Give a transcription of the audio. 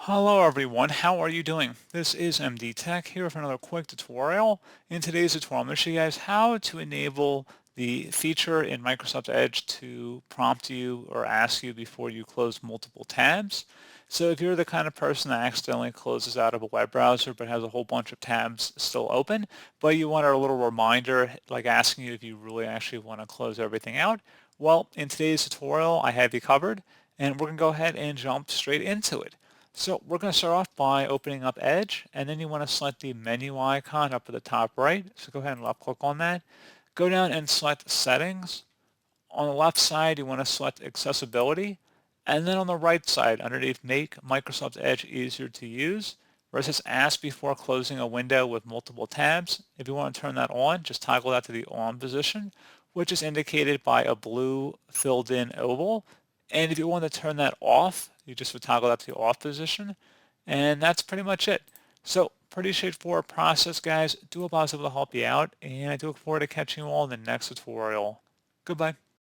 Hello everyone, how are you doing? This is MD Tech here with another quick tutorial. In today's tutorial, I'm going to show you guys how to enable the feature in Microsoft Edge to prompt you or ask you before you close multiple tabs. So if you're the kind of person that accidentally closes out of a web browser but has a whole bunch of tabs still open, but you want a little reminder like asking you if you really actually want to close everything out, well, in today's tutorial, I have you covered, and we're going to go ahead and jump straight into it. So we're going to start off by opening up Edge, and then you want to select the menu icon up at the top right. So go ahead and left click on that. Go down and select Settings. On the left side, you want to select Accessibility. And then on the right side, underneath Make Microsoft Edge Easier to Use, where it says Ask Before Closing a Window with Multiple Tabs. If you want to turn that on, just toggle that to the on position, which is indicated by a blue filled in oval. And if you want to turn that off, you just would toggle that to the off position. And that's pretty much it. So pretty straightforward process, guys. Do hope I was able to help you out, and I do look forward to catching you all in the next tutorial. Goodbye.